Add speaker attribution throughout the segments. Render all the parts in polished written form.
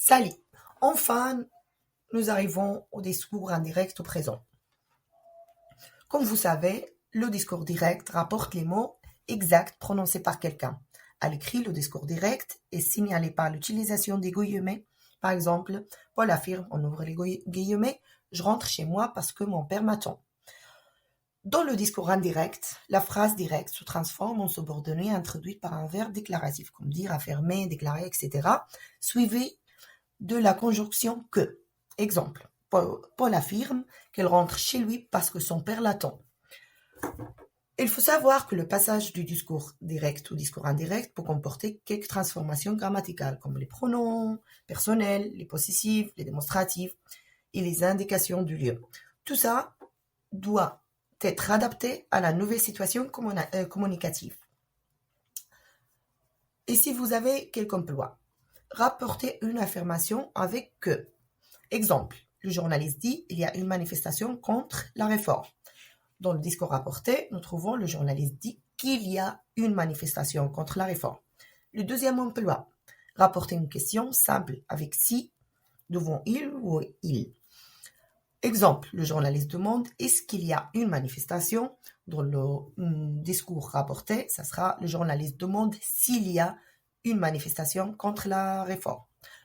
Speaker 1: Salut. Enfin, nous arrivons au discours indirect au présent. Comme vous savez, le discours direct rapporte les mots exacts prononcés par quelqu'un. À l'écrit, le discours direct est signalé par l'utilisation des guillemets. Par exemple, Paul affirme, on ouvre les guillemets, je rentre chez moi parce que mon père m'attend. Dans le discours indirect, la phrase directe se transforme en subordonnée introduite par un verbe déclaratif, comme dire, affirmer, déclarer, etc., suivi de la conjonction que. Exemple, Paul affirme qu'elle rentre chez lui parce que son père l'attend. Il faut savoir que le passage du discours direct au discours indirect peut comporter quelques transformations grammaticales, comme les pronoms personnels, les possessifs, les démonstratifs et les indications du lieu. Tout ça doit être adapté à la nouvelle situation communicative. Et si vous avez quelques emplois, rapportez une affirmation avec que. Exemple, le journaliste dit il y a une manifestation contre la réforme. Dans le discours rapporté, nous trouvons le journaliste dit qu'il y a une manifestation contre la réforme. Le deuxième emploi, rapporter une question simple avec si devant il ou il. Exemple, le journaliste demande est-ce qu'il y a une manifestation. Dans le discours rapporté, ça sera le journaliste demande s'il y a une manifestation contre la réforme.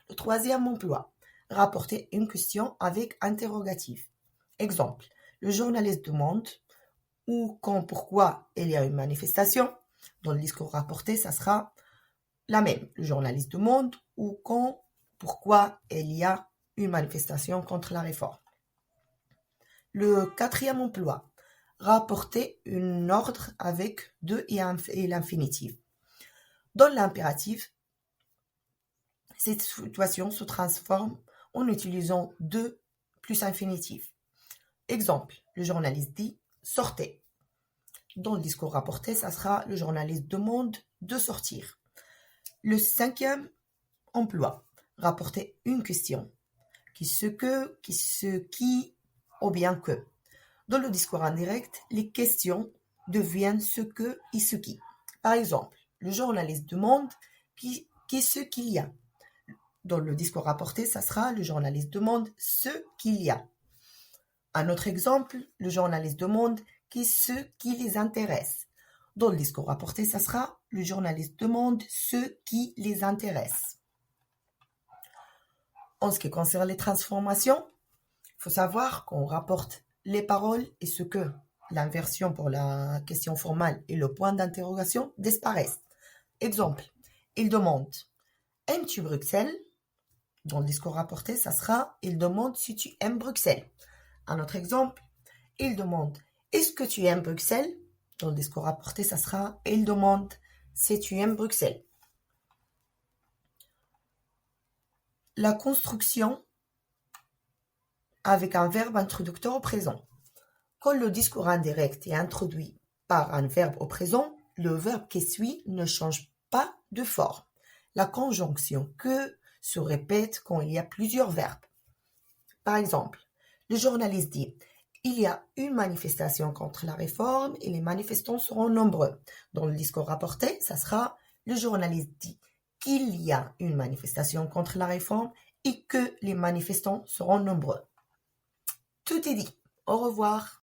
Speaker 1: Le troisième emploi, rapporter une question avec interrogatif. Exemple, le journaliste demande où, quand, pourquoi il y a une manifestation. Dans le discours rapporté, ça sera la même. Le journaliste demande où, quand, pourquoi il y a une manifestation contre la réforme. Le quatrième emploi, rapporter un ordre avec de et l'infinitif. Dans l'impératif, cette situation se transforme en utilisant de plus infinitif. Exemple, le journaliste dit « sortez ». Dans le discours rapporté, ça sera le journaliste demande de sortir. Le cinquième emploi, rapporter une question. Qui, ce que, qui, ce qui, ou bien que. Dans le discours indirect, les questions deviennent ce que et ce qui. Par exemple, le journaliste demande ce qu'il y a. Dans le discours rapporté, ça sera le journaliste demande ce qu'il y a. Un autre exemple, le journaliste demande ce qui les intéresse. Dans le discours rapporté, ça sera le journaliste demande ce qui les intéresse. En ce qui concerne les transformations, il faut savoir qu'on rapporte les paroles et ce que l'inversion pour la question formale et le point d'interrogation disparaissent. Exemple, il demande « Aimes-tu Bruxelles ?» Dans le discours rapporté, ça sera « Il demande si tu aimes Bruxelles ». Un autre exemple, il demande « Est-ce que tu aimes Bruxelles ?» Dans le discours rapporté, ça sera « Il demande si tu aimes Bruxelles ». La construction avec un verbe introducteur au présent. Quand le discours indirect est introduit par un verbe au présent, le verbe qui suit ne change pas de forme. La conjonction que se répète quand il y a plusieurs verbes. Par exemple, le journaliste dit « Il y a une manifestation contre la réforme et les manifestants seront nombreux ». Dans le discours rapporté, ça sera le journaliste dit qu'il y a une manifestation contre la réforme et que les manifestants seront nombreux. Tout est dit. Au revoir.